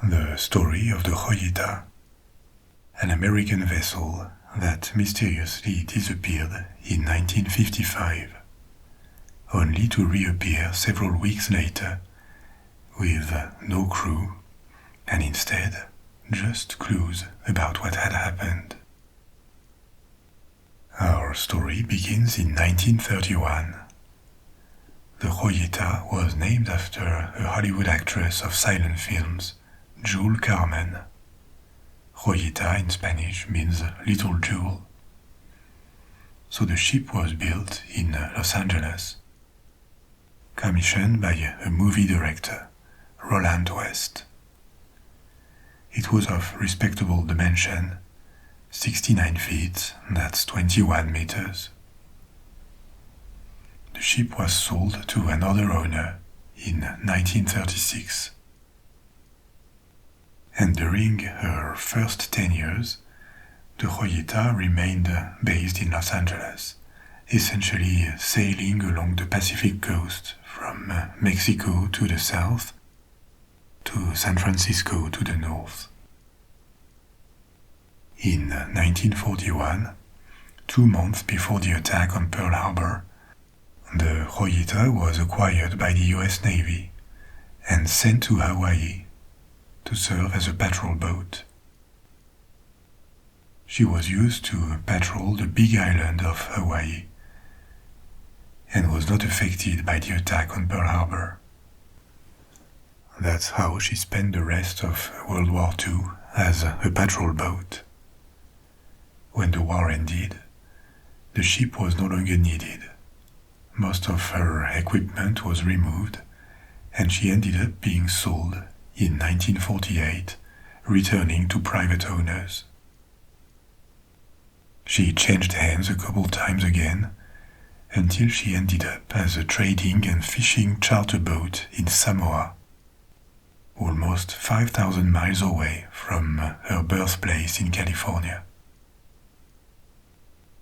The story of the Joyita, an American vessel that mysteriously disappeared in 1955, only to reappear several weeks later with no crew and instead just clues about what had happened. Our story begins in 1931. The Joyita was named after a Hollywood actress of silent films, Jewel Carmen. Joyita in Spanish means little jewel. So the ship was built in Los Angeles, commissioned by a movie director, Roland West. It was of respectable dimension, 69 feet, that's 21 meters. The ship was sold to another owner in 1936. And during her first 10 years, the Joyita remained based in Los Angeles, essentially sailing along the Pacific coast from Mexico to the south to San Francisco to the north. In 1941, 2 months before the attack on Pearl Harbor, the Joyita was acquired by the US Navy and sent to Hawaii to serve as a patrol boat. She was used to patrol the big island of Hawaii and was not affected by the attack on Pearl Harbor. That's how she spent the rest of World War II as a patrol boat. When the war ended, the ship was no longer needed. Most of her equipment was removed, and she ended up being sold in 1948, returning to private owners. She changed hands a couple times again, until she ended up as a trading and fishing charter boat in Samoa, almost 5,000 miles away from her birthplace in California.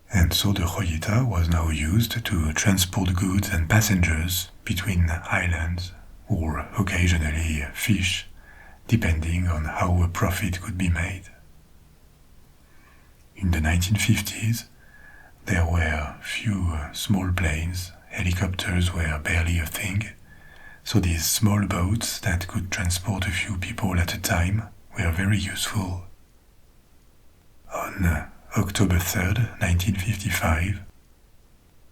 And so the Joyita was now used to transport goods and passengers between islands, or occasionally fish, depending on how a profit could be made. In the 1950s, there were few small planes, helicopters were barely a thing, so these small boats that could transport a few people at a time were very useful. On October 3, 1955,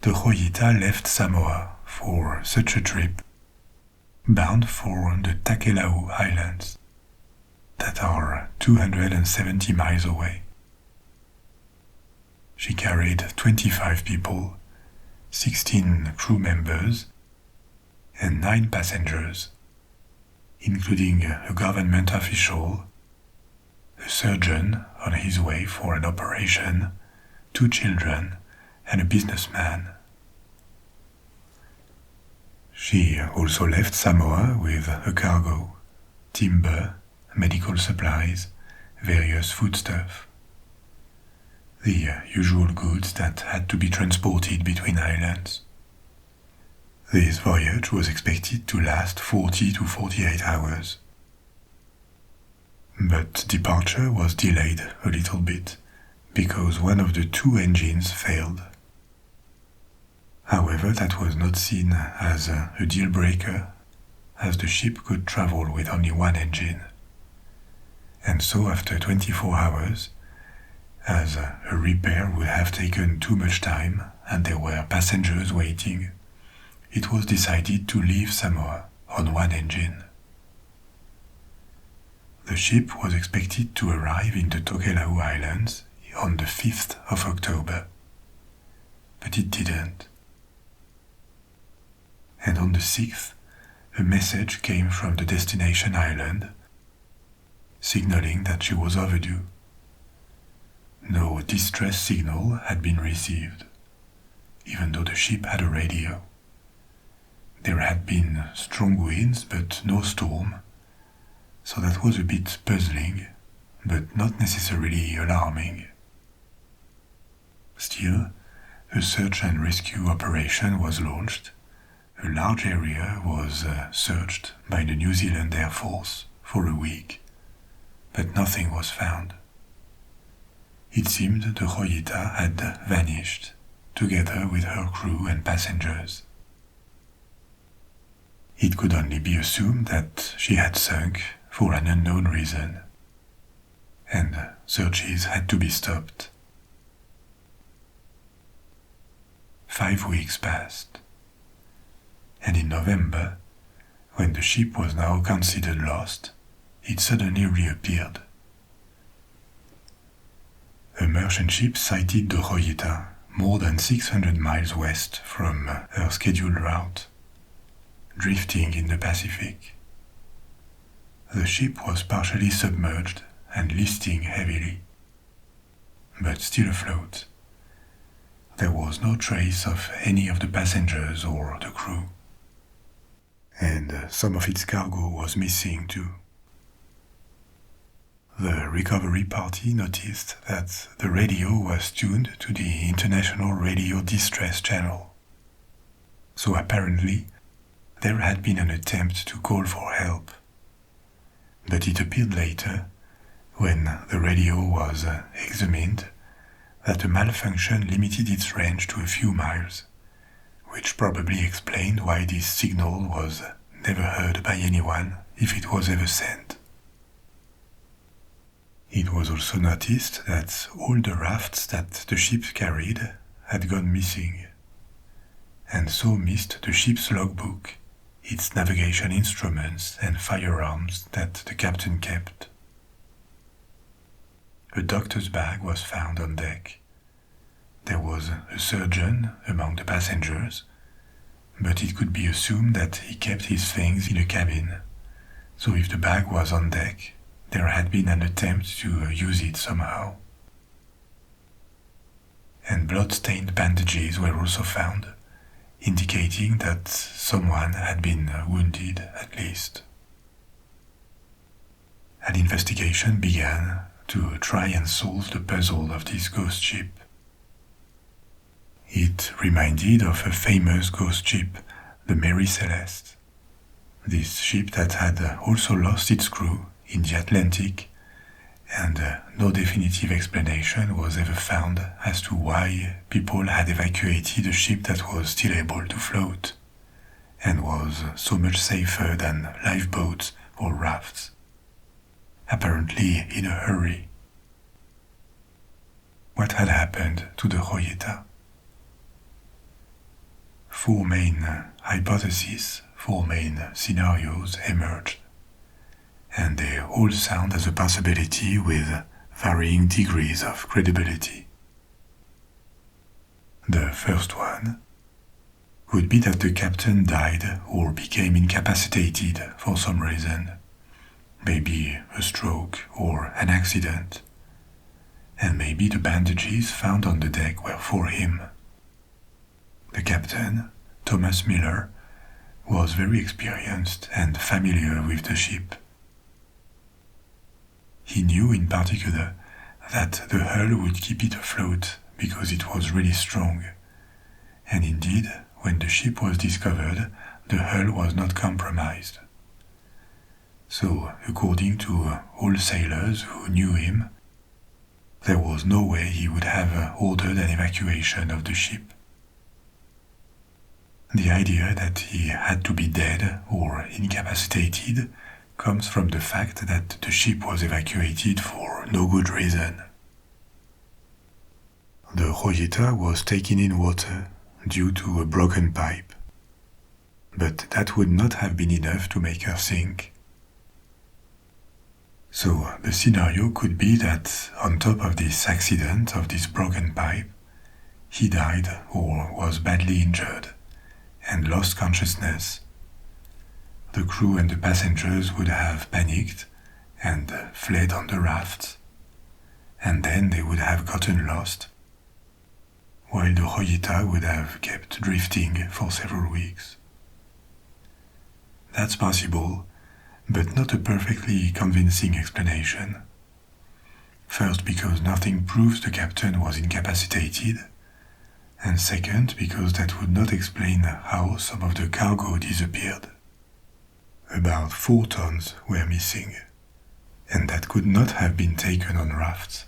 the Joyita left Samoa for such a trip, bound for the Takelau Islands, that are 270 miles away. She carried 25 people, 16 crew members, and 9 passengers, including a government official, a surgeon on his way for an operation, 2 children, and a businessman. She also left Samoa with a cargo, timber, medical supplies, various foodstuff. The usual goods that had to be transported between islands. This voyage was expected to last 40 to 48 hours. But departure was delayed a little bit because one of the 2 engines failed. However, that was not seen as a deal breaker, as the ship could travel with only 1 engine. And so after 24 hours, as a repair would have taken too much time and there were passengers waiting, it was decided to leave Samoa on 1 engine. The ship was expected to arrive in the Tokelau Islands on the 5th of October, but it didn't. And on the 6th, a message came from the destination island, signaling that she was overdue. No distress signal had been received, even though the ship had a radio. There had been strong winds, but no storm, so that was a bit puzzling, but not necessarily alarming. Still, a search and rescue operation was launched. A large area was searched by the New Zealand Air Force for a week, but nothing was found. It seemed the Joyita had vanished, together with her crew and passengers. It could only be assumed that she had sunk for an unknown reason, and searches had to be stopped. 5 weeks passed. And in November, when the ship was now considered lost, it suddenly reappeared. A merchant ship sighted the Joyita more than 600 miles west from her scheduled route, drifting in the Pacific. The ship was partially submerged and listing heavily, but still afloat. There was no trace of any of the passengers or the crew, and some of its cargo was missing too. The recovery party noticed that the radio was tuned to the International Radio Distress Channel. So apparently, there had been an attempt to call for help. But it appeared later, when the radio was examined, that a malfunction limited its range to a few miles, which probably explained why this signal was never heard by anyone if it was ever sent. It was also noticed that all the rafts that the ship carried had gone missing, and so missed the ship's logbook, its navigation instruments and firearms that the captain kept. A doctor's bag was found on deck. There was a surgeon among the passengers, but it could be assumed that he kept his things in a cabin, so if the bag was on deck, there had been an attempt to use it somehow. And blood-stained bandages were also found, indicating that someone had been wounded at least. An investigation began to try and solve the puzzle of this ghost ship. It reminded of a famous ghost ship, the Mary Celeste. This ship that had also lost its crew in the Atlantic, and no definitive explanation was ever found as to why people had evacuated a ship that was still able to float, and was so much safer than lifeboats or rafts, apparently in a hurry. What had happened to the Joyita? 4 main hypotheses, 4 main scenarios emerged, and they all sound as a possibility with varying degrees of credibility. The first one would be that the captain died or became incapacitated for some reason, maybe a stroke or an accident, and maybe the bandages found on the deck were for him. The captain, Thomas Miller, was very experienced and familiar with the ship. He knew in particular that the hull would keep it afloat because it was really strong, and indeed, when the ship was discovered, the hull was not compromised. So, according to all sailors who knew him, there was no way he would have ordered an evacuation of the ship. The idea that he had to be dead or incapacitated comes from the fact that the ship was evacuated for no good reason. The Joyita was taken in water due to a broken pipe, but that would not have been enough to make her sink. So the scenario could be that on top of this accident of this broken pipe, he died or was badly injured and lost consciousness. The crew and the passengers would have panicked and fled on the rafts, and then they would have gotten lost, while the Joyita would have kept drifting for several weeks. That's possible, but not a perfectly convincing explanation. First, because nothing proves the captain was incapacitated, and second, because that would not explain how some of the cargo disappeared. About 4 tons were missing, and that could not have been taken on rafts,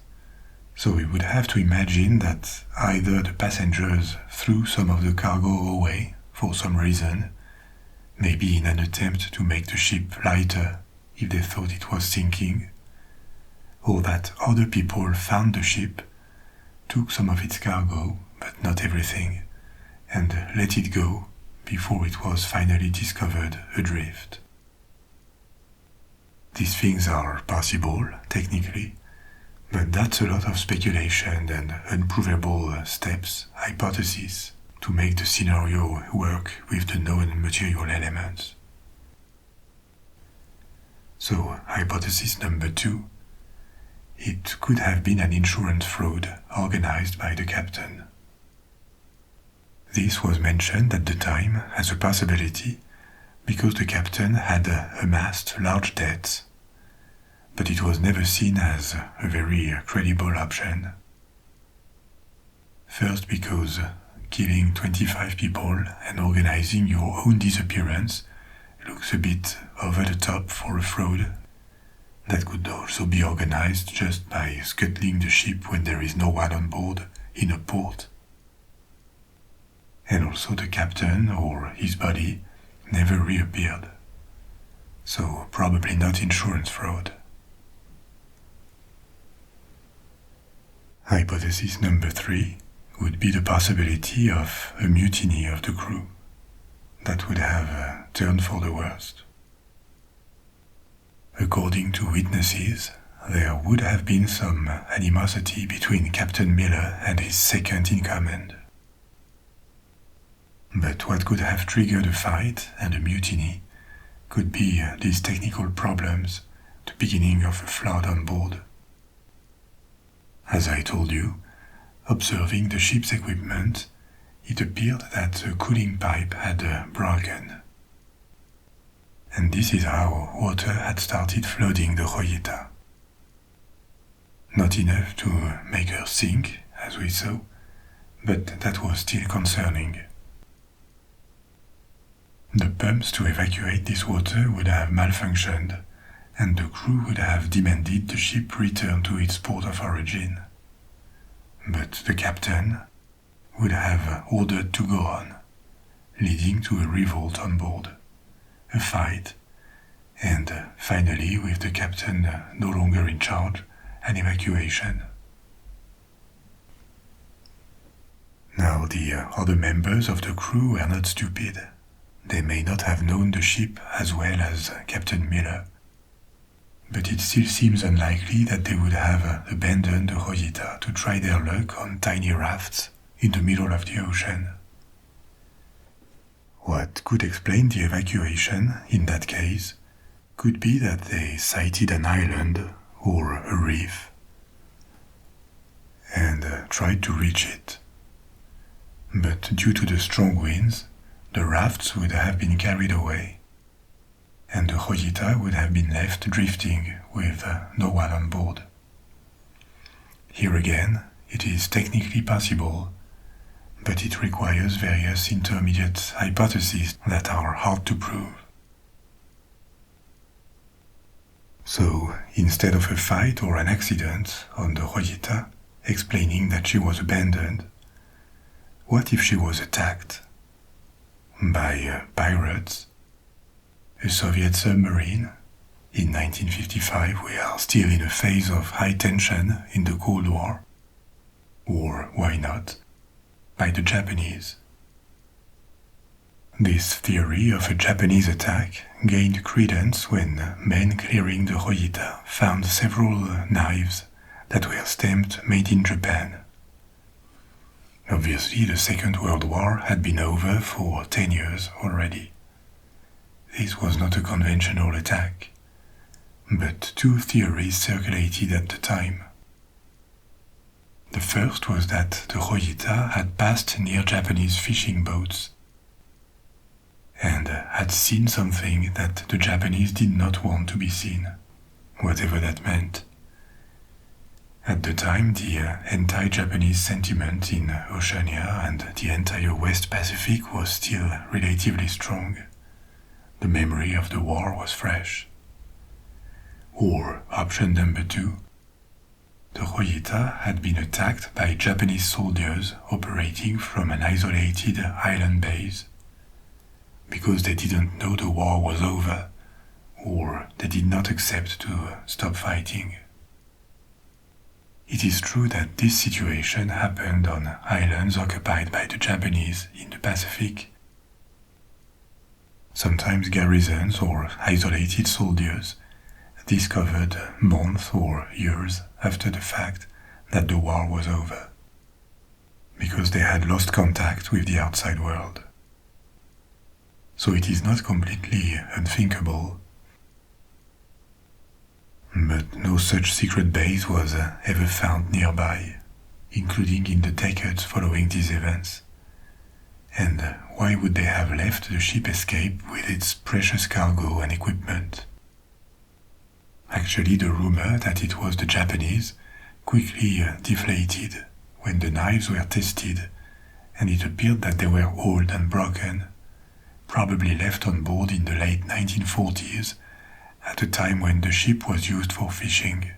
so we would have to imagine that either the passengers threw some of the cargo away for some reason, maybe in an attempt to make the ship lighter if they thought it was sinking, or that other people found the ship, took some of its cargo, but not everything, and let it go before it was finally discovered adrift. These things are possible, technically, but that's a lot of speculation and unprovable steps, hypotheses, to make the scenario work with the known material elements. So, hypothesis number 2, it could have been an insurance fraud organized by the captain. This was mentioned at the time as a possibility because the captain had amassed large debts, but it was never seen as a very credible option. First because killing 25 people and organizing your own disappearance looks a bit over the top for a fraud that could also be organized just by scuttling the ship when there is no one on board in a port. And also the captain or his body never reappeared, so probably not insurance fraud. Hypothesis number 3 would be the possibility of a mutiny of the crew that would have turned for the worst. According to witnesses, there would have been some animosity between Captain Miller and his second in command. But what could have triggered a fight and a mutiny could be these technical problems, the beginning of a flood on board. As I told you, observing the ship's equipment, it appeared that the cooling pipe had broken. And this is how water had started flooding the Joyita. Not enough to make her sink, as we saw, but that was still concerning. The pumps to evacuate this water would have malfunctioned, and the crew would have demanded the ship return to its port of origin. But the captain would have ordered to go on, leading to a revolt on board, a fight, and finally, with the captain no longer in charge, an evacuation. Now, the other members of the crew were not stupid. They may not have known the ship as well as Captain Miller, but it still seems unlikely that they would have abandoned the Joyita to try their luck on tiny rafts in the middle of the ocean. What could explain the evacuation in that case could be that they sighted an island or a reef and tried to reach it. But due to the strong winds, the rafts would have been carried away, and the Joyita would have been left drifting with no one on board. Here again, it is technically possible, but it requires various intermediate hypotheses that are hard to prove. So, instead of a fight or an accident on the Joyita explaining that she was abandoned, what if she was attacked by pirates, a Soviet submarine? In 1955 we are still in a phase of high tension in the Cold War. Or, why not, by the Japanese? This theory of a Japanese attack gained credence when men clearing the Joyita found several knives that were stamped "Made in Japan." Obviously, the Second World War had been over for 10 years already. This was not a conventional attack, but two theories circulated at the time. The first was that the Joyita had passed near Japanese fishing boats and had seen something that the Japanese did not want to be seen, whatever that meant. At the time, the anti-Japanese sentiment in Oceania and the entire West Pacific was still relatively strong. The memory of the war was fresh. Or, option number 2, the Joyita had been attacked by Japanese soldiers operating from an isolated island base, because they didn't know the war was over, or they did not accept to stop fighting. It is true that this situation happened on islands occupied by the Japanese in the Pacific. Sometimes garrisons or isolated soldiers discovered months or years after the fact that the war was over, because they had lost contact with the outside world. So it is not completely unthinkable. But no such secret base was ever found nearby, including in the decades following these events. And why would they have left the ship escape with its precious cargo and equipment? Actually, the rumor that it was the Japanese quickly deflated when the knives were tested, and it appeared that they were old and broken, probably left on board in the late 1940s, at a time when the ship was used for fishing.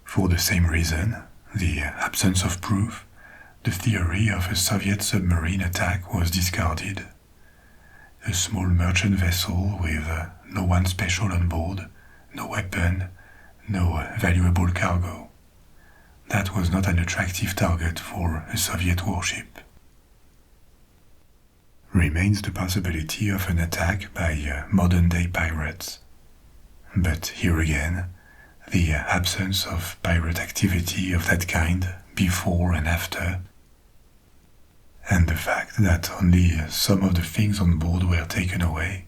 For the same reason, the absence of proof, the theory of a Soviet submarine attack was discarded. A small merchant vessel with no one special on board, no weapon, no valuable cargo. That was not an attractive target for a Soviet warship. Remains the possibility of an attack by modern-day pirates. But here again, the absence of pirate activity of that kind before and after, and the fact that only some of the things on board were taken away,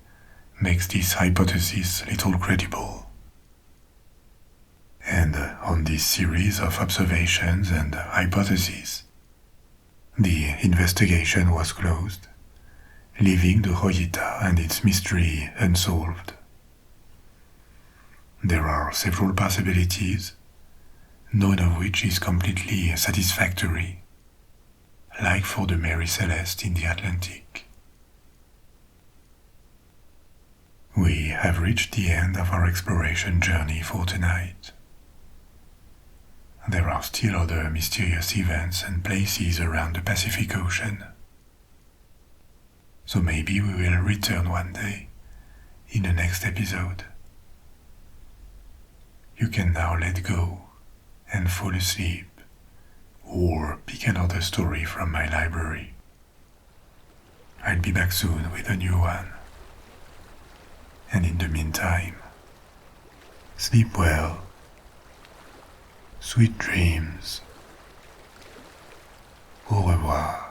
makes this hypothesis little credible. And on this series of observations and hypotheses, the investigation was closed, leaving the Joyita and its mystery unsolved. There are several possibilities, none of which is completely satisfactory, like for the Mary Celeste in the Atlantic. We have reached the end of our exploration journey for tonight. There are still other mysterious events and places around the Pacific Ocean. So maybe we will return one day in the next episode. You can now let go and fall asleep, or pick another story from my library. I'll be back soon with a new one. And in the meantime, sleep well, sweet dreams, au revoir.